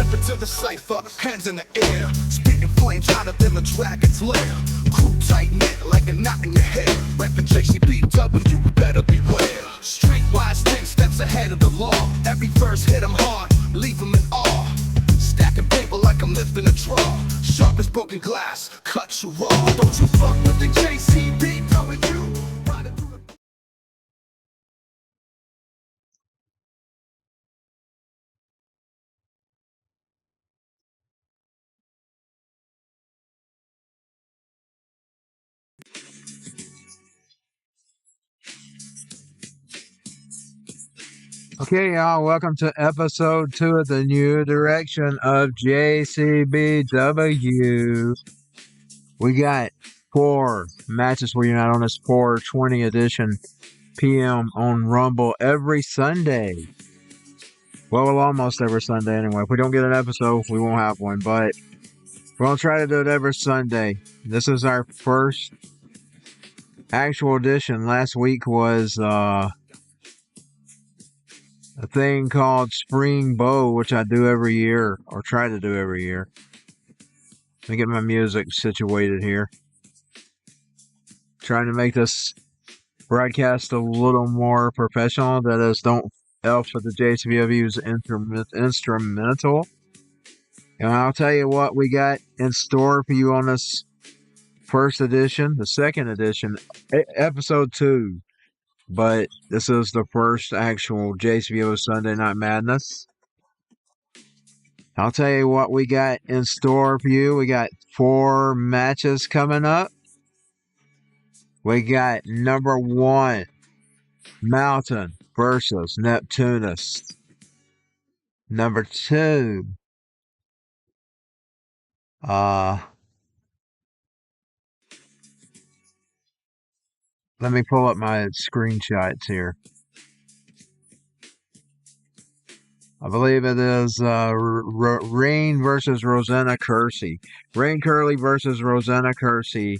Stepping to the cipher, hands in the air, spitting flames out of them a dragon's lair. Crew tight knit like a knot in your head. Reppin' JCBW, you better beware. Streetwise 10 steps ahead of the law. Every verse hit 'em hard, leave 'em in awe. Stacking paper like I'm lifting a draw. Sharp as broken glass, cut you raw. Don't you fuck with the JCBW. Riding through the Okay, y'all, welcome to episode 2 of the new direction of JCBW. We got 4 matches for you not on this 420 edition PM on Rumble every Sunday. Well, almost every Sunday anyway. If we don't get an episode, we won't have one, but we're going to try to do it every Sunday. This is our first actual edition. Last week was a thing called Spring Bow, which I do every year, or try to do every year. Let me get my music situated here. Trying to make this broadcast a little more professional. That is, don't F for the JCBW's instrumental. And I'll tell you what we got in store for you on this first edition, the second edition, episode 2. But this is the first actual JCBW Sunday Night Madness. I'll tell you what we got in store for you. We got 4 matches coming up. We got number 1, Mountain versus Neptunus. Number 2, let me pull up my screenshots here. I believe it is Rain versus Rosanna Kersey. Rain Curley versus Rosanna Kersey.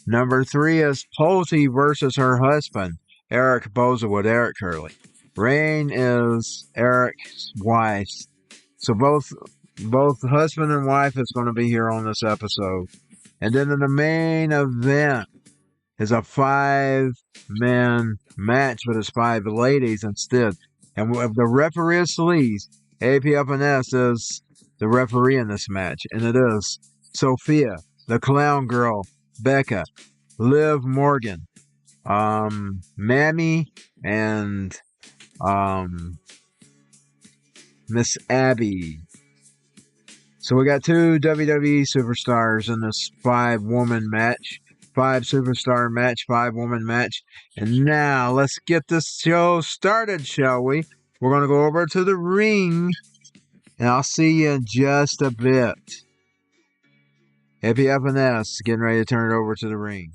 Number 3 is Posey versus her husband, Eric Bozawood, Eric Curley. Rain is Eric's wife. So both husband and wife is going to be here on this episode. And then in the main event is a 5-man match, but it's 5 ladies instead. And the referee is Sleaze. APFNS is the referee in this match. And it is Sophia, the Clown Girl, Becca, Liv Morgan, Mammy, and Miss Abby. So we got 2 WWE superstars in this 5-woman match. 5 superstar match, 5-woman match. And now let's get this show started, shall we? We're going to go over to the ring, and I'll see you in just a bit. APFNS getting ready to turn it over to the ring.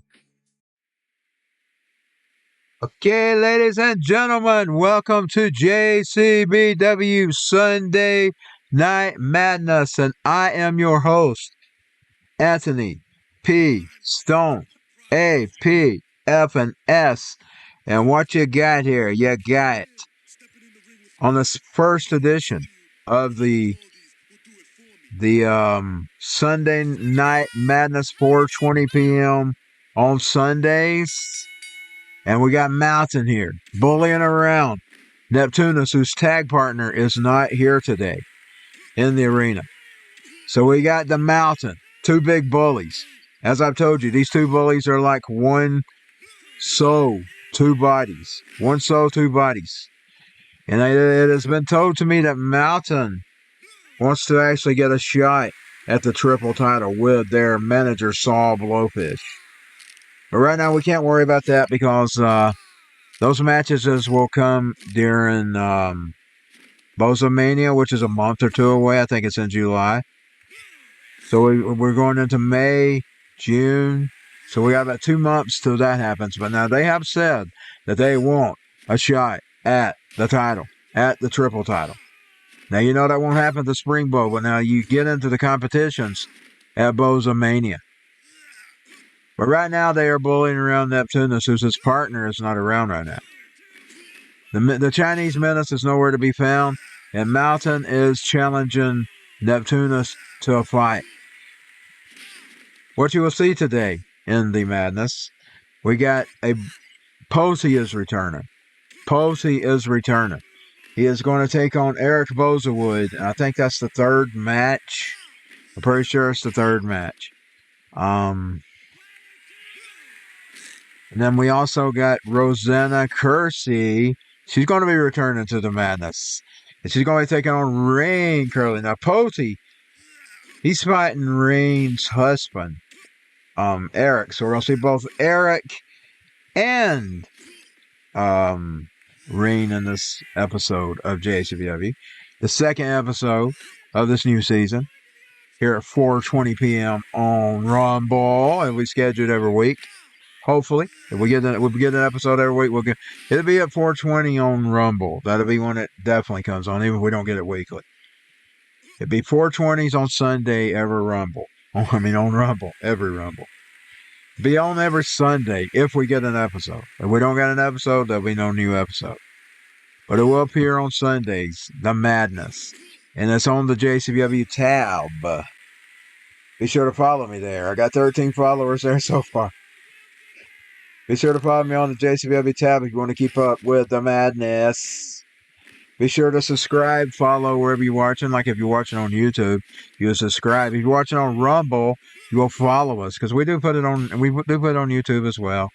Okay, ladies and gentlemen, welcome to JCBW Sunday Night Madness, and I am your host, Anthony P. Stone, APFNS. And what you got here? You got on this first edition of the Sunday Night Madness 4:20 p.m. on Sundays. And we got Mountain here, bullying around Neptunus, whose tag partner is not here today in the arena. So we got the Mountain, 2 big bullies. As I've told you, these 2 bullies are like one soul, 2 bodies. One soul, 2 bodies. And it has been told to me that Mountain wants to actually get a shot at the triple title with their manager, Saul Blowfish. But right now we can't worry about that because those matches will come during Bozomania, which is a month or 2 away. I think it's in July. So we're going into May, June. So we got about 2 months till that happens. But now they have said that they want a shot at the title, at the triple title. Now, you know that won't happen at the Spring Bowl, but now you get into the competitions at Bozomania. But right now they are bullying around Neptunus, whose his partner is not around right now. The Chinese Menace is nowhere to be found, and Mountain is challenging Neptunus to a fight. What you will see today in the madness, we got a Posey is returning. Posey is returning. He is going to take on Eric Bozawood. I think that's the third match. I'm pretty sure it's the third match. And then we also got Rosanna Kersey. She's going to be returning to the madness. And she's going to be taking on Rain Curly. Now, Posey, he's fighting Rain's husband, Eric. So we're going to see both Eric and Rain in this episode of JCBW. The second episode of this new season. Here at 4:20 p.m. on Rumble, and we schedule it every week. Hopefully, if we get an episode every week, it'll be at 4:20 on Rumble. That'll be when it definitely comes on, even if we don't get it weekly. It'll be 4:20s on Sunday every Rumble. On Rumble, every Rumble. Be on every Sunday if we get an episode. If we don't get an episode, there'll be no new episode. But it will appear on Sundays, The Madness. And it's on the JCBW tab. Be sure to follow me there. I got 13 followers there so far. Be sure to follow me on the JCBW tab if you want to keep up with the madness. Be sure to subscribe, follow wherever you're watching. Like if you're watching on YouTube, you'll subscribe. If you're watching on Rumble, you will follow us because we do put it on. We do put it on YouTube as well,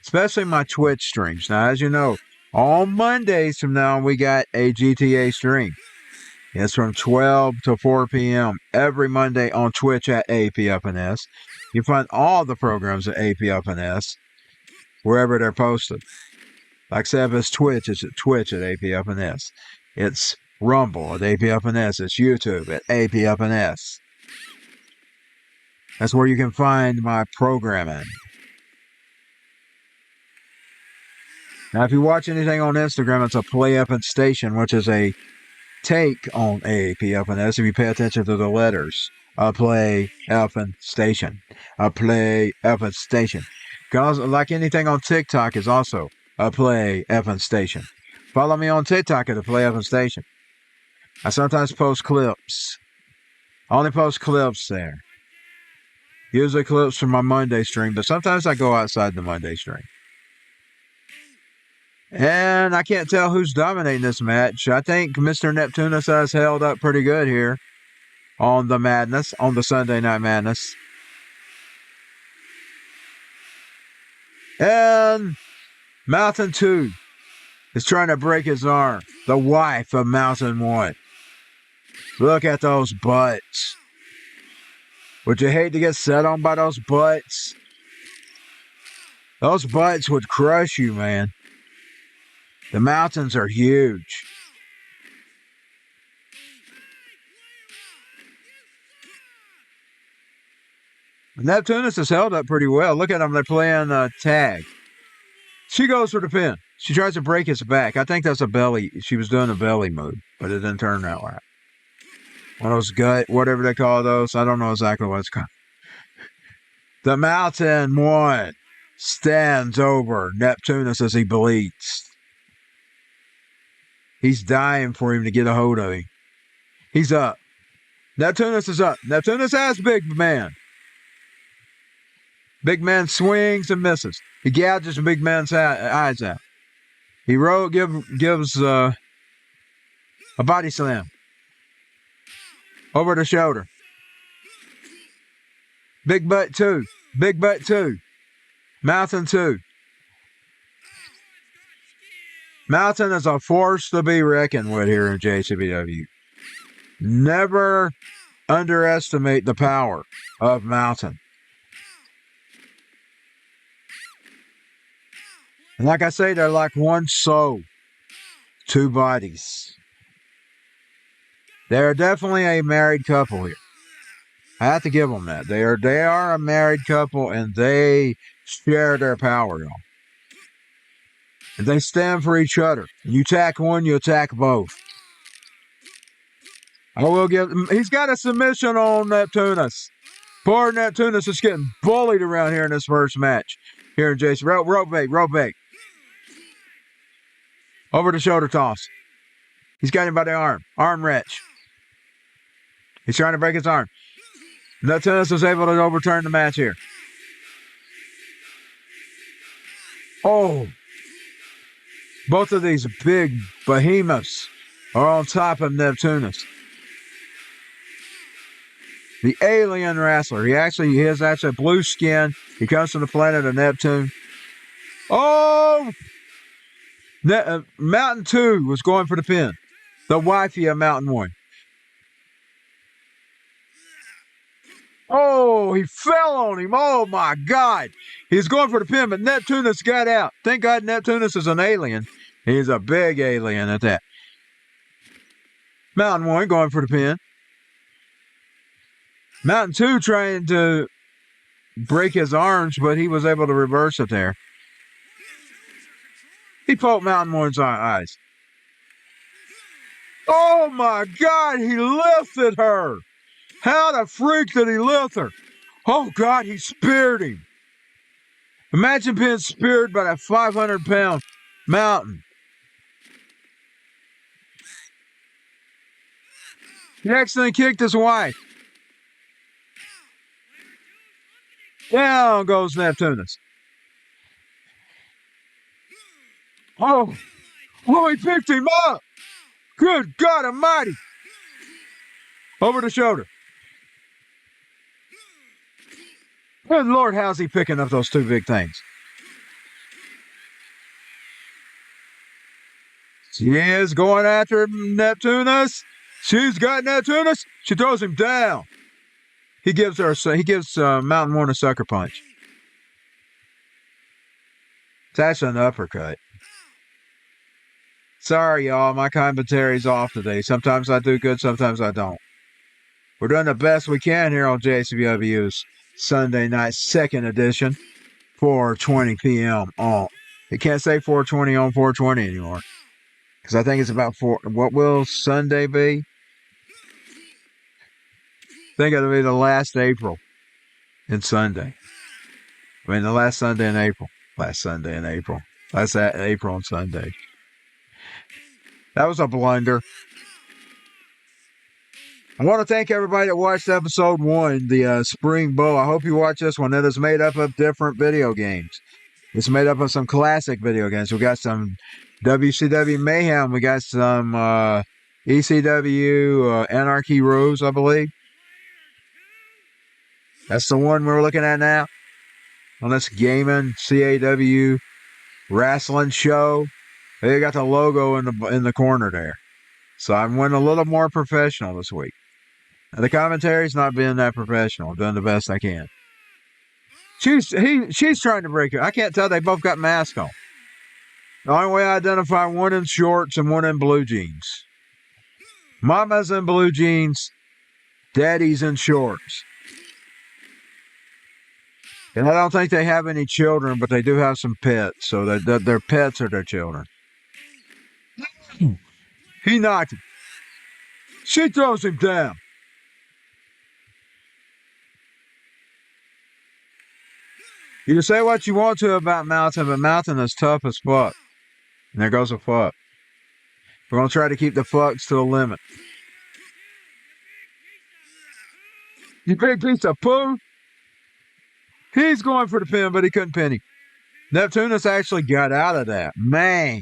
especially my Twitch streams. Now, as you know, on Mondays from now we got a GTA stream. It's from 12 to 4 p.m. every Monday on Twitch at apfns. You find all the programs at apfns wherever they're posted. Like I said, if it's Twitch at apfns. It's Rumble at apfns. It's YouTube at apfns. That's where you can find my programming. Now, if you watch anything on Instagram, it's a Play Effin' Station, which is a take on AAPFNS if you pay attention to the letters. A Play Effin' Station. A Play Effin' Station. Because like anything on TikTok is also a Play Effin' Station. Follow me on TikTok at a Play Effin' Station. I sometimes post clips. I only post clips there. Usually clips from my Monday stream, but sometimes I go outside the Monday stream. And I can't tell who's dominating this match. I think Mr. Neptunus has held up pretty good here on the madness, on the Sunday Night Madness. And Mountain 2 is trying to break his arm. The wife of Mountain 1. Look at those butts. Would you hate to get set on by those butts? Those butts would crush you, man. The mountains are huge. Neptunus has held up pretty well. Look at them. They're playing tag. She goes for the pin. She tries to break his back. I think that's a belly. She was doing a belly move, but it didn't turn out right. One of those gut, whatever they call those. I don't know exactly what it's called. The Mountain 1 stands over Neptunus as he bleeds. He's dying for him to get a hold of him. He's up. Neptunus is up. Neptunus has Big Man. Big Man swings and misses. He gouges Big Man's eyes out. He gives a body slam. Over the shoulder. Big Butt 2. Big Butt 2. Mountain 2. Mountain is a force to be reckoned with here in JCBW. Never underestimate the power of Mountain. And like I say, they're like one soul, two bodies. They're definitely a married couple here. I have to give them that. They are a married couple, and they share their power, y'all. And they stand for each other. You attack one, you attack both. He's got a submission on Neptunus. Poor Neptunus is getting bullied around here in this first match. Here in JC. Rope bait. Over the shoulder toss. He's got him by the arm. Arm wrench. He's trying to break his arm. Neptunus was able to overturn the match here. Oh, both of these big behemoths are on top of Neptunus. The alien wrestler. He has actually blue skin. He comes from the planet of Neptune. Oh! Mountain 2 was going for the pin. The wifey of Mountain 1. Oh, he fell on him. Oh, my God. He's going for the pin, but Neptunus got out. Thank God Neptunus is an alien. He's a big alien at that. Mountain 1 going for the pin. Mountain 2 trying to break his arms, but he was able to reverse it there. He poked Mountain 1's eyes. Oh, my God. He lifted her. How the freak did he lift her? Oh, God, he speared him. Imagine being speared by that 500-pound mountain. He accidentally kicked his wife. Down goes Neptunus. Oh, he picked him up. Good God Almighty. Over the shoulder. Good Lord, how's he picking up those two big things? She is going after Neptunus. She's got Neptunus. She throws him down. He gives Mountain 1 a sucker punch. It's actually an uppercut. Sorry, y'all. My commentary's off today. Sometimes I do good, sometimes I don't. We're doing the best we can here on JCBW's Sunday night second edition, 4:20 p.m. on. You can't say 4:20 on 4:20 anymore, because I think it's about 4. What will Sunday be? I think it'll be the last April in Sunday. I mean, the last Sunday in April. Last Sunday in April. Last April and Sunday. That was a blunder. I want to thank everybody that watched episode 1, the Spring Bowl. I hope you watch this one. It is made up of different video games. It's made up of some classic video games. We got some WCW Mayhem. We got some ECW Anarchy Rose, I believe. That's the one we're looking at now. On this gaming CAW wrestling show. They got the logo in the corner there. So I'm went a little more professional this week. And the commentary's not being that professional. I'm doing the best I can. She's trying to break it. I can't tell. They both got masks on. The only way I identify one in shorts and one in blue jeans. Mama's in blue jeans. Daddy's in shorts. And I don't think they have any children, but they do have some pets. So their pets are their children. He knocked him. She throws him down. You can say what you want to about Mountain, but Mountain is tough as fuck. And there goes a fuck. We're going to try to keep the fucks to the limit. You big piece of poo. He's going for the pin, but he couldn't pin him. Neptunus actually got out of that. Man,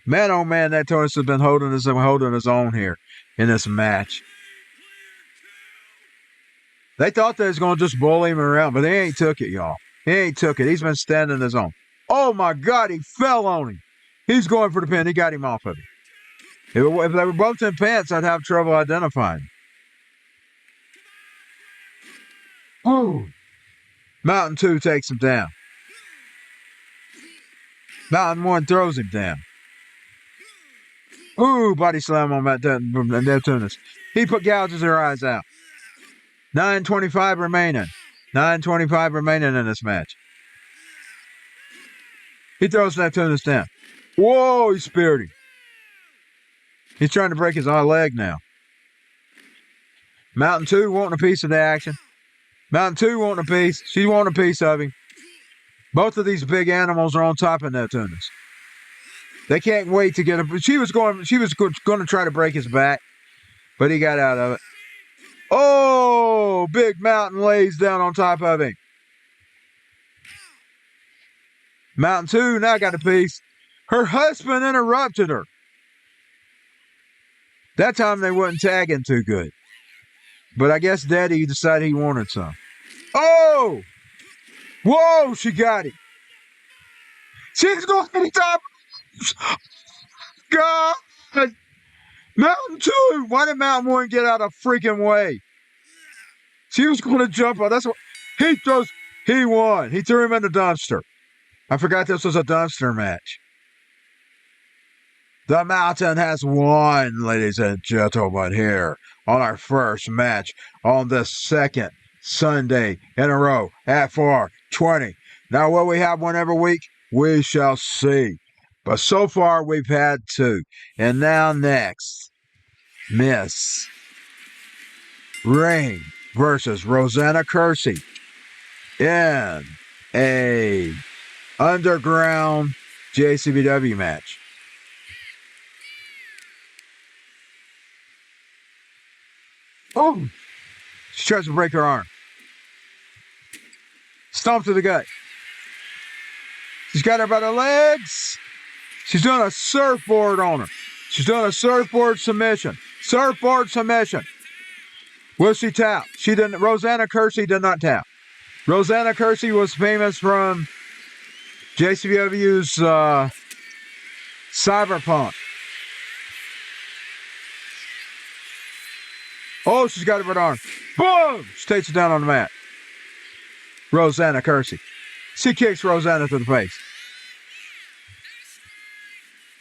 oh man, Neptunus has been holding his own here in this match. They thought they was going to just bully him around, but they ain't took it, y'all. He ain't took it. He's been standing his own. Oh, my God, he fell on him. He's going for the pin. He got him off of him. If they were both in pants, I'd have trouble identifying. Oh. Mountain 2 takes him down. Mountain 1 throws him down. Ooh, body slam on Neptunus. He gouges her eyes out. 9:25 remaining. 9:25 remaining in this match. He throws Neptunus down. Whoa, he speared him. He's trying to break his leg now. Mountain 2 wanting a piece of the action. Mountain 2 wanting a piece. She wanting a piece of him. Both of these big animals are on top of Neptunus. They can't wait to get him. She was going to try to break his back, but he got out of it. Oh, Big Mountain lays down on top of him. Mountain 2 now got a piece. Her husband interrupted her. That time they wasn't tagging too good. But I guess Daddy decided he wanted some. Oh! Whoa, she got it. She's going to the top. God! Mountain 2! Why did Mountain 1 get out of freaking way? She was going to jump on. That's what he throws. He won. He threw him in the dumpster. I forgot this was a dumpster match. The Mountain has won, ladies and gentlemen, here on our first match on the second Sunday in a row at 420. Now, will we have one every week? We shall see. But so far, we've had 2. And now next, Miss Rain versus Rosanna Kersey in a underground JCBW match. Oh, she tries to break her arm. Stomp to the gut. She's got her by the legs. She's doing a surfboard on her. She's doing a surfboard submission. Surfboard submission. Will she tap? She didn't. Rosanna Kersey did not tap. Rosanna Kersey was famous from JCBW's Cyberpunk. Oh, she's got her by the arm. Boom! She takes it down on the mat. Rosanna Kersey. She kicks Rosanna to the face.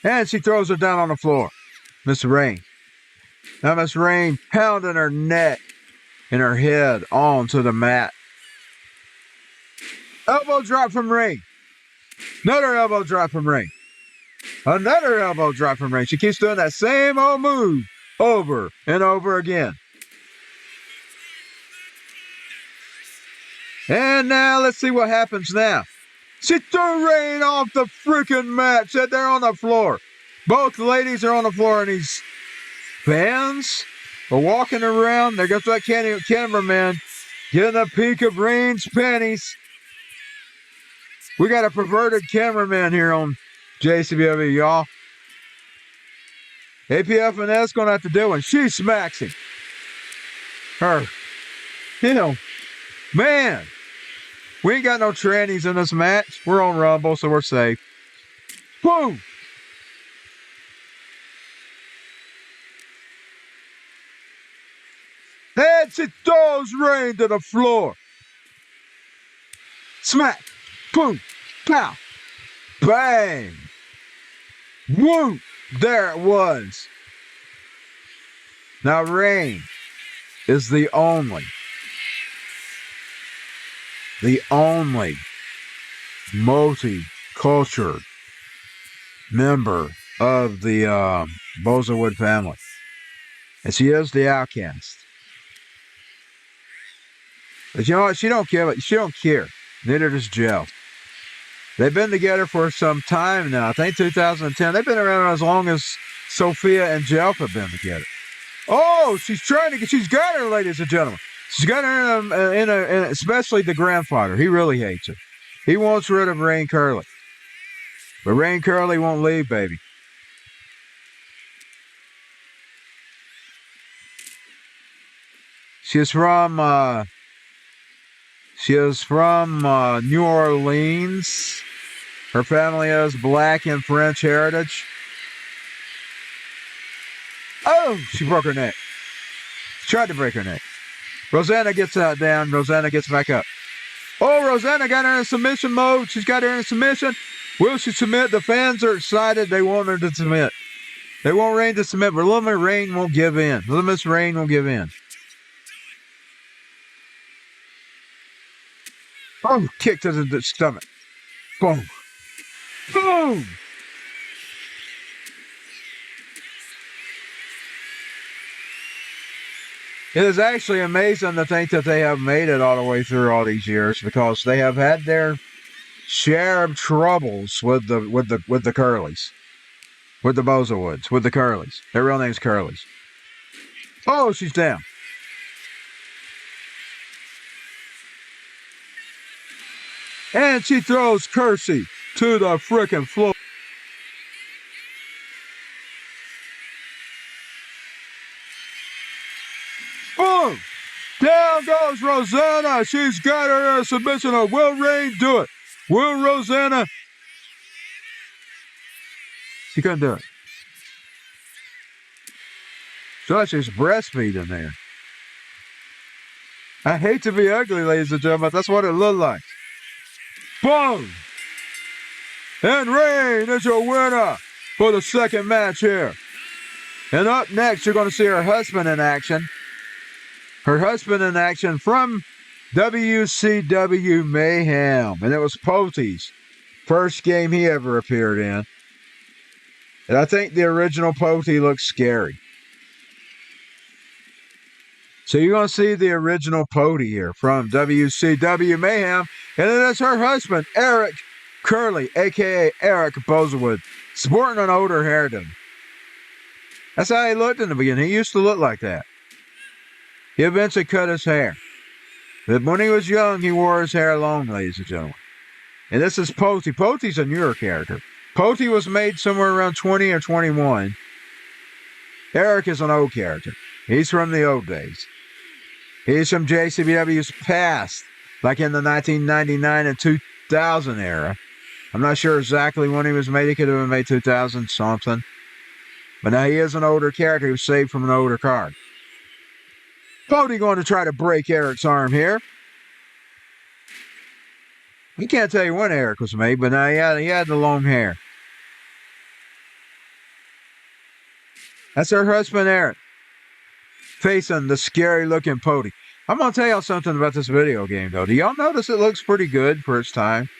And she throws her down on the floor. Miss Rain. Now Miss Rain pounding her neck and her head onto the mat. Elbow drop from Rain. Another elbow drop from Rain. Another elbow drop from Rain. She keeps doing that same old move over and over again. And now let's see what happens now. She threw Rain off the freaking mat. Said they're on the floor. Both ladies are on the floor, and these fans are walking around. There goes that cameraman getting a peek of Rain's panties. We got a perverted cameraman here on JCBW, y'all. APFNS gonna have to do it. She smacks him. Her. You know, man. We ain't got no trannies in this match. We're on Rumble, so we're safe. Boom! And she throws Rain to the floor. Smack! Boom! Pow! Bang! Whoop! There it was. Now Rain is the only multi-cultural member of the Bozawood family. And she is the outcast. But you know what? She don't care. She don't care. Neither does Joe. They've been together for some time now. I think 2010. They've been around as long as Sophia and Jelf have been together. Oh, she's got her, ladies and gentlemen. She's got her in especially the grandfather. He really hates her. He wants rid of Rain Curly. But Rain Curly won't leave, baby. She is from New Orleans. Her family has black and French heritage. Oh, she broke her neck. She tried to break her neck. Rosanna gets down. Rosanna gets back up. Oh, Rosanna got her in submission mode. She's got her in submission. Will she submit? The fans are excited. They want her to submit. They want Rain to submit, but little Miss Rain won't give in. Little Miss Rain won't give in. Oh, kick to the stomach. Boom. Boom. It is actually amazing to think that they have made it all the way through all these years, because they have had their share of troubles with the Curlies, with the Bozawoods, with the Curlies. Their real name's Curlies. Oh, she's down. And she throws Kersey to the frickin' floor. Boom! Down goes Rosanna. She's got her in a submission. Will Rain do it? Will Rosanna? She couldn't do it. So she's breastfeeding there. I hate to be ugly, ladies and gentlemen. That's what it looked like. Boom! And Rain is your winner for the second match here. And up next, you're going to see her husband in action. Her husband in action from WCW Mayhem. And it was Potey's first game he ever appeared in. And I think the original Potey looks scary. So you're going to see the original Potey here from WCW Mayhem. And it is her husband, Eric Curley, a.k.a. Eric Bozewood, sporting an older hairdo. That's how he looked in the beginning. He used to look like that. He eventually cut his hair. But when he was young, he wore his hair long, ladies and gentlemen. And this is Potey. Potey's a newer character. Potey was made somewhere around 20 or 21. Eric is an old character. He's from the old days. He's from JCBW's past, like in the 1999 and 2000 era. I'm not sure exactly when he was made. He could have been made 2000 something. But now he is an older character who was saved from an older card. Potey going to try to break Eric's arm here. He can't tell you when Eric was made, but now he had the long hair. That's her husband, Eric, facing the scary-looking Potey. I'm going to tell y'all something about this video game, though. Do y'all notice it looks pretty good for its time?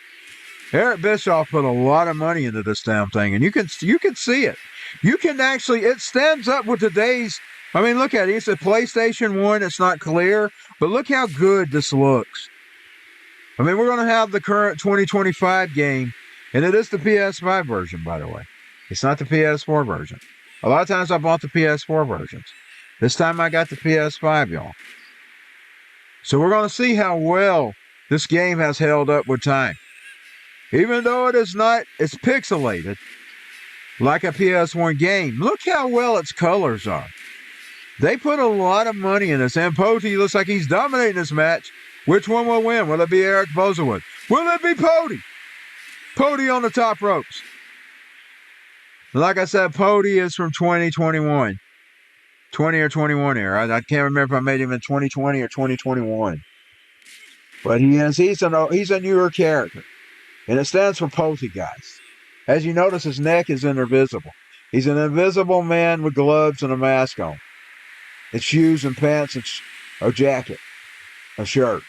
Eric Bischoff put a lot of money into this damn thing, and you can see it. You can actually, it stands up with today's, I mean, look at it. It's a PlayStation 1. It's not clear, but look how good this looks. I mean, we're going to have the current 2025 game, and it is the PS5 version, by the way. It's not the PS4 version. A lot of times I bought the PS4 versions. This time I got the PS5, y'all. So we're going to see how well this game has held up with time. Even though it is not, it's pixelated like a PS1 game. Look how well its colors are. They put a lot of money in this, and Potey looks like he's dominating this match. Which one will win? Will it be Eric Bozewood? Will it be Potey? Potey on the top ropes. Like I said, Potey is from 2021. 20 or 21 here. I can't remember if I made him in 2020 or 2021. But he's a newer character. And it stands for Potey, guys. As you notice, his neck is invisible. He's an invisible man with gloves and a mask on. And shoes and pants and a jacket. A shirt.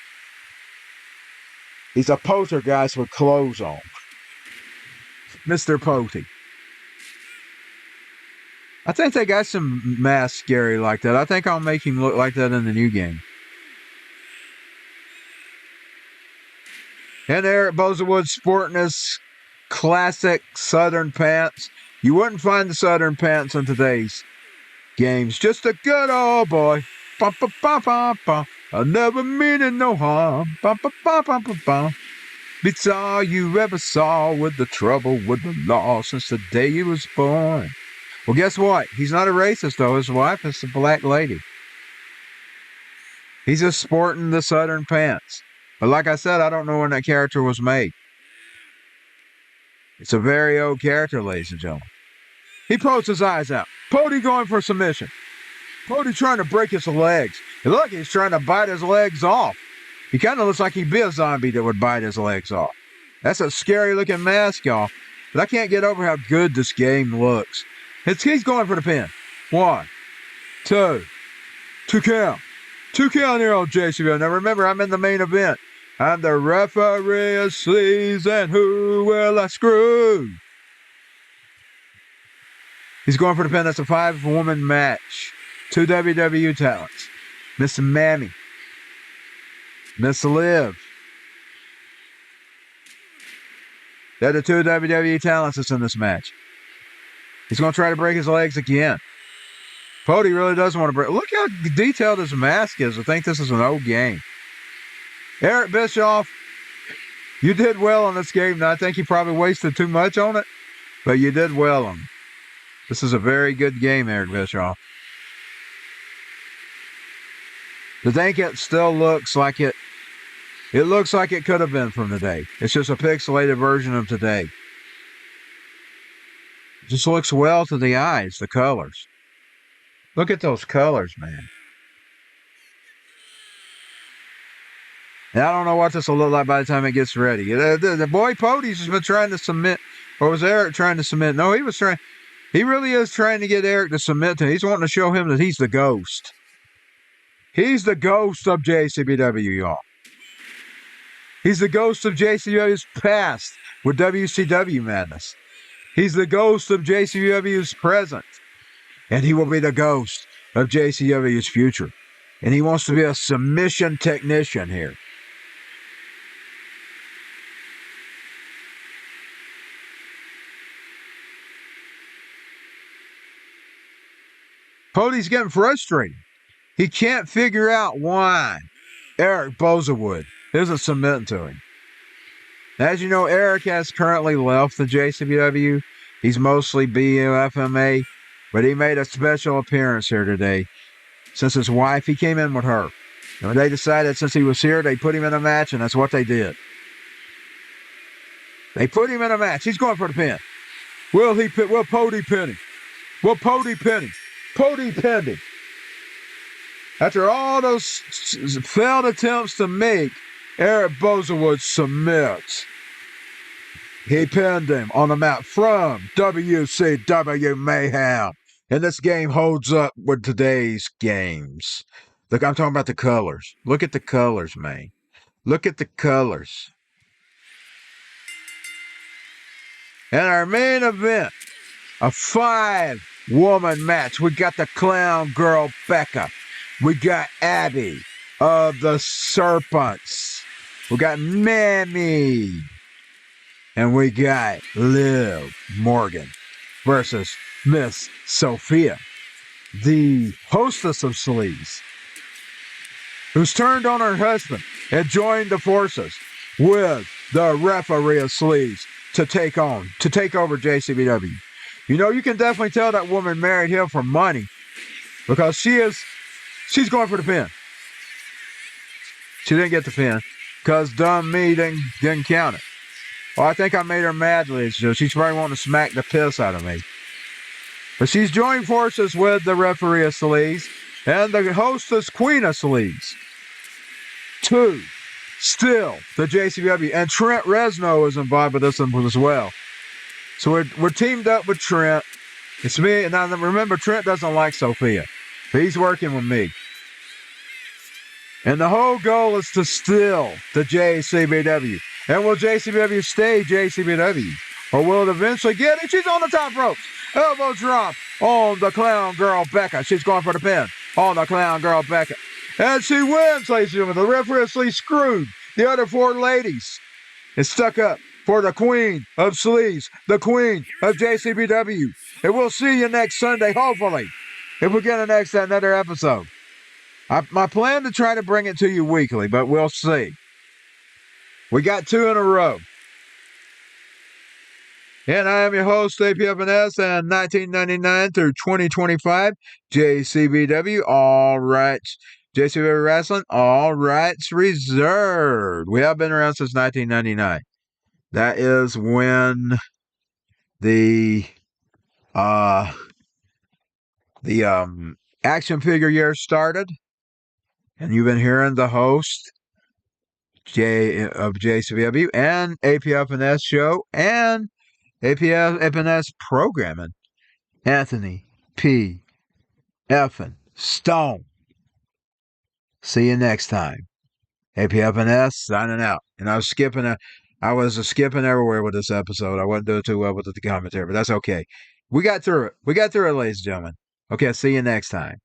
He's a poltergeist with clothes on. Mr. Potey. I think they got some masks scary like that. I think I'll make him look like that in the new game. And Eric Bozewood sporting his classic Southern pants. You wouldn't find the Southern pants in today's games. Just a good old boy. Bum, bum, bum, bum, bum. I never meaning no harm. Bum, bum, bum, bum, bum, bum. It's all you ever saw with the trouble with the law since the day he was born. Well, guess what? He's not a racist, though. His wife is a black lady. He's just sporting the Southern pants. But like I said, I don't know when that character was made. It's a very old character, ladies and gentlemen. He pulls his eyes out. Potey going for submission. Potey trying to break his legs. And look, he's trying to bite his legs off. He kind of looks like he'd be a zombie that would bite his legs off. That's a scary-looking mask, y'all. But I can't get over how good this game looks. He's going for the pin. 1, 2, 2 count. 2 count here on JCBW. Now remember, I'm in the main event. I'm the referee of sleaze, and who will I screw? He's going for the pin. That's a 5-woman match. 2 WWE talents. Miss Mammy. Miss Liv. They're the 2 WWE talents that's in this match. He's going to try to break his legs again. Potey really doesn't want to break. Look how detailed his mask is. I think this is an old game. Eric Bischoff You did well on this game. Now, I think you probably wasted too much on it, but you did well on it. This is a very good game, Eric Bischoff. I think it still looks like it. It looks like it could have been from today. It's just a pixelated version of today. It just looks well to the eyes, the colors. Look at those colors, man. And I don't know what this will look like by the time it gets ready. The boy Pody's has been trying to submit, or was Eric trying to submit? No, he was trying. He really is trying to get Eric to submit to him. He's wanting to show him that he's the ghost. He's the ghost of JCBW, y'all. He's the ghost of JCBW's past with WCW madness. He's the ghost of JCBW's present. And he will be the ghost of JCBW's future. And he wants to be a submission technician here. Pody's getting frustrated. He can't figure out why Eric Bozawood isn't submitting to him. As you know, Eric has currently left the JCBW. He's mostly BFMA, but he made a special appearance here today. Since his wife, he came in with her. And they decided since he was here, they put him in a match, and that's what they did. They put him in a match. He's going for the pin. Will Pody pin him? Will Pody pin him? Pody pinned him. After all those failed attempts to make Eric Bozawood submit, he pinned him on the mat from WCW Mayhem. And this game holds up with today's games. Look, I'm talking about the colors. Look at the colors, man. Look at the colors. And our main event, a 5-woman match. We got the Clown Girl Becca. We got Abby of the Serpents. We got Mammy. And we got Liv Morgan versus Miss Sophia, the hostess of Sleaze, who's turned on her husband and joined the forces with the referee of Sleaze to take over JCBW. You know, you can definitely tell that woman married him for money because she's going for the pin. She didn't get the pin because dumb me didn't count it. Well, I think I made her mad, so she's probably wanting to smack the piss out of me. But she's joined forces with the referee of Sleaze and the hostess queen of Sleaze. 2, still the JCBW. And Trent Reznor is involved with this one as well. So we're teamed up with Trent. It's me. And now remember, Trent doesn't like Sophia. But he's working with me. And the whole goal is to steal the JCBW. And will JCBW stay JCBW? Or will it eventually get it? She's on the top rope. Elbow drop on the Clown Girl Becca. She's going for the pin on the Clown Girl Becca. And she wins, ladies and gentlemen. The referee actually screwed the other 4 ladies. And stuck up for the queen of Sleaze, the queen of JCBW. And we'll see you next Sunday, hopefully, if we get another episode. My plan to try to bring it to you weekly, but we'll see. We got 2 in a row. And I am your host, apfns, and 1999 through 2025, JCBW, all rights. JCBW Wrestling, all rights reserved. We have been around since 1999. That is when the action figure year started. And you've been hearing the host of JCBW and APFNS show and APFNS programming, Anthony P. Effin Stone. See you next time. APFNS signing out. And I was skipping everywhere with this episode. I wasn't doing too well with the commentary, but that's okay. We got through it. Ladies and gentlemen. Okay, see you next time.